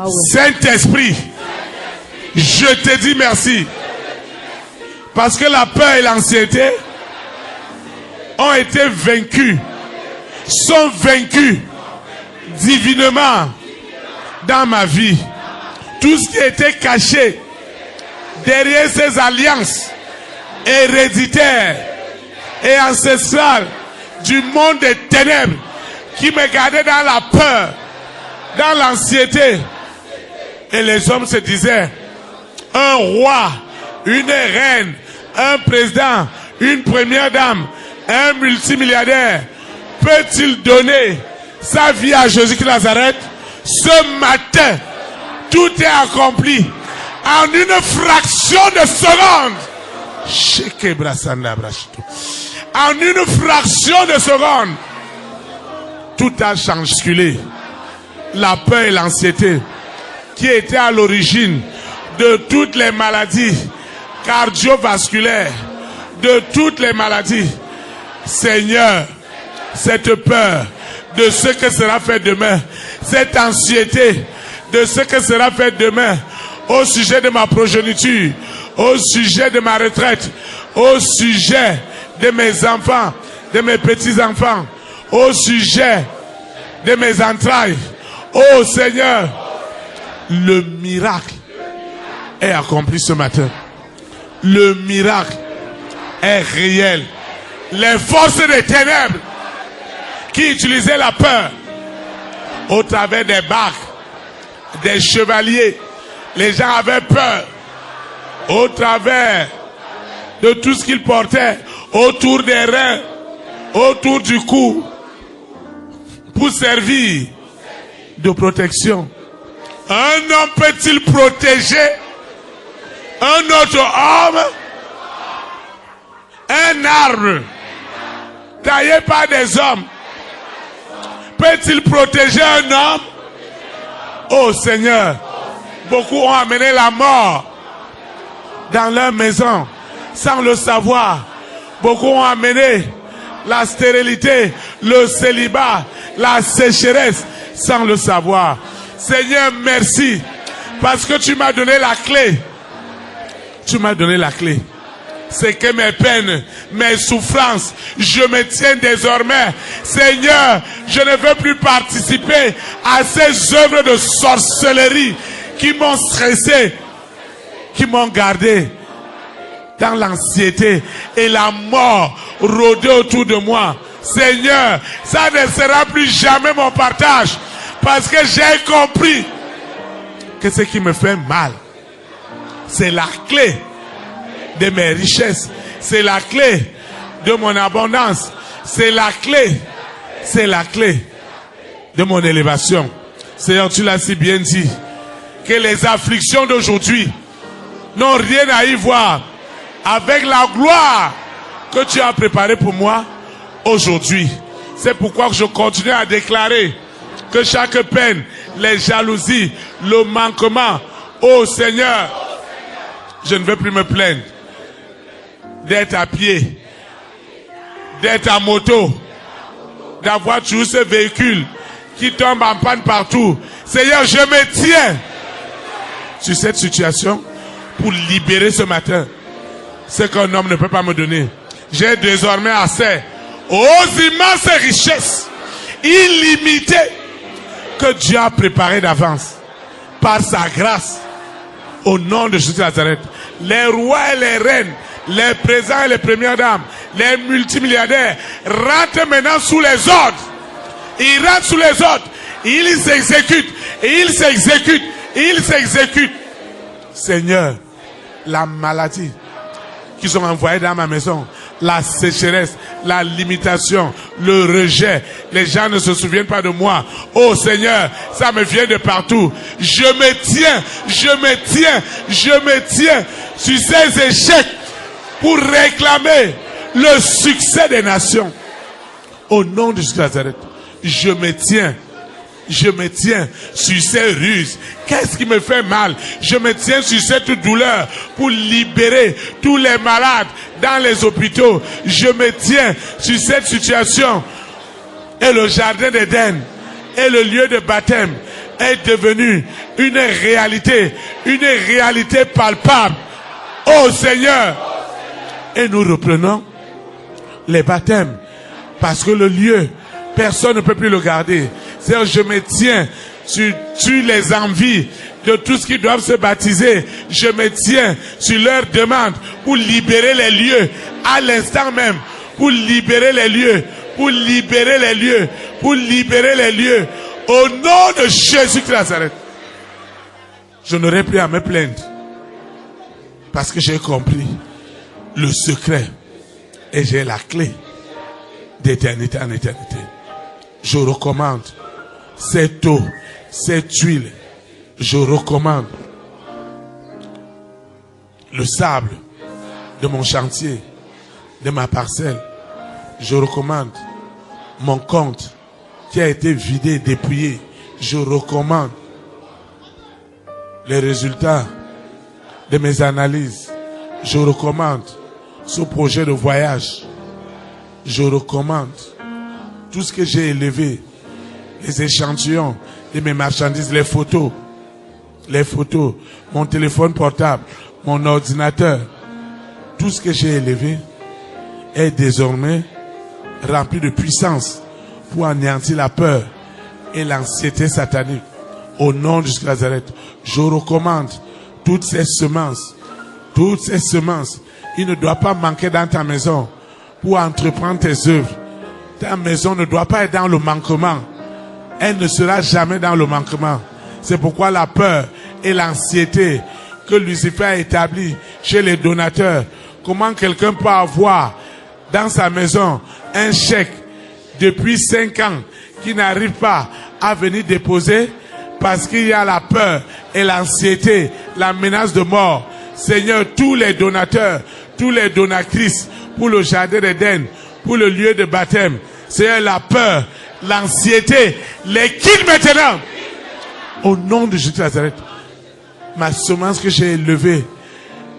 Saint-Esprit, je te dis merci. Parce que la peur et l'anxiété ont été vaincus, sont vaincus divinement dans ma vie. Tout ce qui était caché derrière ces alliances héréditaires et ancestrales du monde des ténèbres qui me gardaient dans la peur, dans l'anxiété. Et les hommes se disaient, un roi, une reine, un président, une première dame, un multimilliardaire, peut-il donner sa vie à Jésus-Christ de Nazareth? Ce matin, tout est accompli en une fraction de seconde. En une fraction de seconde, tout a changé. La peur et l'anxiété qui étaient à l'origine de toutes les maladies cardiovasculaires, de toutes les maladies. Seigneur, cette peur de ce que sera fait demain, cette anxiété de ce que sera fait demain, au sujet de ma progéniture, au sujet de ma retraite, au sujet de mes enfants, de mes petits-enfants, au sujet de mes entrailles. Oh Seigneur, le miracle est accompli ce matin. Le miracle est réel. Les forces des ténèbres qui utilisaient la peur au travers des barques, des chevaliers, les gens avaient peur au travers de tout ce qu'ils portaient autour des reins, autour du cou, pour servir de protection. Un homme peut-il protéger un autre homme? Un arbre taillé par des hommes peut-il protéger un homme? Oh Seigneur, beaucoup ont amené la mort dans leur maison sans le savoir. Beaucoup ont amené la stérilité, le célibat, la sécheresse sans le savoir. Seigneur, merci parce que tu m'as donné la clé. Tu m'as donné la clé. C'est que mes peines, mes souffrances, je me tiens désormais. Seigneur, je ne veux plus participer à ces œuvres de sorcellerie qui m'ont stressé, qui m'ont gardé dans l'anxiété et la mort rôder autour de moi. Seigneur, ça ne sera plus jamais mon partage parce que j'ai compris que ce qui me fait mal, c'est la clé de mes richesses, c'est la clé de mon abondance, c'est la clé de mon élévation. Seigneur, tu l'as si bien dit que les afflictions d'aujourd'hui n'ont rien à y voir avec la gloire que tu as préparée pour moi aujourd'hui. C'est pourquoi je continue à déclarer que chaque peine, les jalousies, le manquement, oh Seigneur, je ne veux plus me plaindre d'être à pied, d'être à moto, d'avoir toujours ce véhicule qui tombe en panne partout. Seigneur, je me tiens sur cette situation pour libérer ce matin ce qu'un homme ne peut pas me donner. J'ai désormais accès aux immenses richesses illimitées que Dieu a préparées d'avance par sa grâce au nom de Jésus de Nazareth. Les rois et les reines, les présidents et les premières dames, les multimilliardaires rentrent maintenant sous les ordres. Ils rentrent sous les ordres. Ils s'exécutent. Ils s'exécutent. Ils s'exécutent. Seigneur, la maladie qu'ils ont envoyée dans ma maison, la sécheresse, la limitation, le rejet, les gens ne se souviennent pas de moi. Oh Seigneur, ça me vient de partout. Je me tiens sur ces échecs pour réclamer le succès des nations. Au nom de Jésus de Nazareth, je me tiens sur ces ruses. Qu'est-ce qui me fait mal? Je me tiens sur cette douleur pour libérer tous les malades dans les hôpitaux. Je me tiens sur cette situation. Et le jardin d'Éden est le lieu de baptême est devenue une réalité palpable. Oh Seigneur. Et nous reprenons les baptêmes. Parce que le lieu, personne ne peut plus le garder. C'est-à-dire, je me tiens sur les envies de tous qui doivent se baptiser. Je me tiens sur leur demande pour libérer les lieux à l'instant même. Pour libérer les lieux. Pour libérer les lieux. Pour libérer les lieux. Au nom de Jésus-Christ de Nazareth. Je n'aurai plus à me plaindre. Parce que j'ai compris le secret. Et j'ai la clé d'éternité en éternité. Je recommande cette eau, cette huile. Je recommande le sable de mon chantier, de ma parcelle. Je recommande mon compte qui a été vidé, dépouillé. Je recommande les résultats de mes analyses. Je recommande ce projet de voyage. Je recommande tout ce que j'ai élevé, les échantillons de mes marchandises, les photos, mon téléphone portable, mon ordinateur. Tout ce que j'ai élevé est désormais rempli de puissance pour anéantir la peur et l'anxiété satanique. Au nom de Jésus de Nazareth, je recommande toutes ces semences. Toutes ces semences. Il ne doit pas manquer dans ta maison pour entreprendre tes œuvres. Ta maison ne doit pas être dans le manquement. Elle ne sera jamais dans le manquement. C'est pourquoi la peur et l'anxiété que Lucifer a établi chez les donateurs. Comment quelqu'un peut avoir dans sa maison un chèque depuis 5 ans qui n'arrive pas à venir déposer parce qu'il y a la peur et l'anxiété, la menace de mort. Seigneur, tous les donateurs, tous les donatrices pour le jardin d'Éden, pour le lieu de baptême, Seigneur, la peur, l'anxiété, les quitte maintenant. Au nom de Jésus de Nazareth, ma semence que j'ai élevée,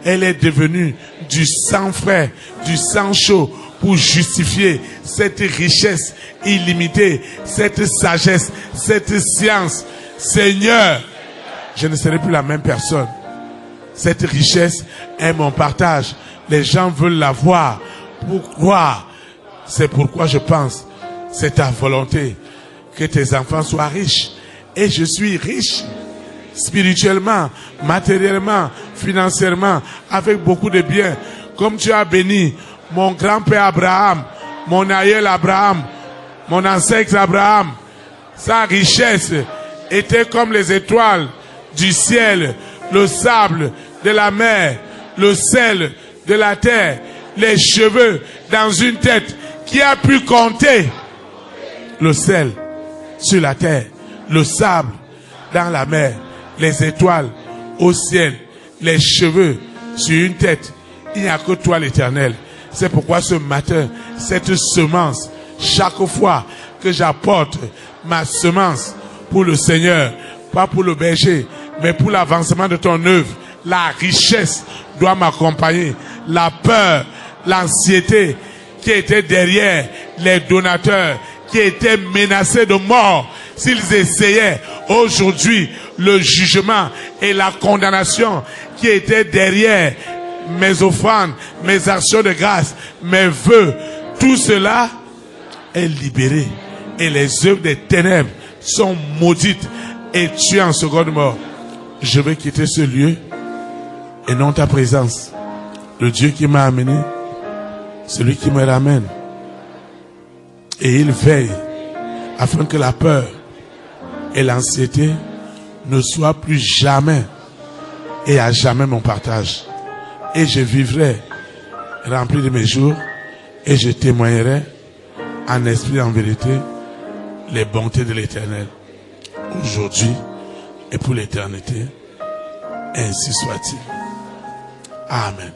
elle est devenue du sang frais, du sang chaud pour justifier cette richesse illimitée, cette sagesse, cette science. Seigneur, je ne serai plus la même personne. Cette richesse est mon partage. Les gens veulent la voir. Pourquoi? C'est pourquoi je pense, c'est ta volonté que tes enfants soient riches. Et je suis riche. Spirituellement, matériellement, financièrement, avec beaucoup de biens. Comme tu as béni mon grand-père Abraham, mon aïeul Abraham, mon ancêtre Abraham. Sa richesse était comme les étoiles du ciel, le sable de la mer, le sel de la terre, les cheveux dans une tête. Qui a pu compter le sel sur la terre, le sable dans la mer, les étoiles au ciel, les cheveux sur une tête? Il n'y a que toi l'Éternel. C'est pourquoi ce matin, cette semence, chaque fois que j'apporte ma semence pour le Seigneur, pas pour le berger, mais pour l'avancement de ton œuvre, la richesse doit m'accompagner. La peur, l'anxiété qui était derrière les donateurs, qui étaient menacés de mort s'ils essayaient. Aujourd'hui, le jugement et la condamnation qui étaient derrière mes offrandes, mes actions de grâce, mes vœux, tout cela est libéré. Et les œuvres des ténèbres sont maudites et tuées en seconde mort. Je vais quitter ce lieu et non ta présence. Le Dieu qui m'a amené, celui qui me ramène. Et il veille afin que la peur et l'anxiété ne soient plus jamais et à jamais mon partage. Et je vivrai rempli de mes jours et je témoignerai en esprit et en vérité les bontés de l'Éternel aujourd'hui et pour l'éternité. Ainsi soit-il. Amen.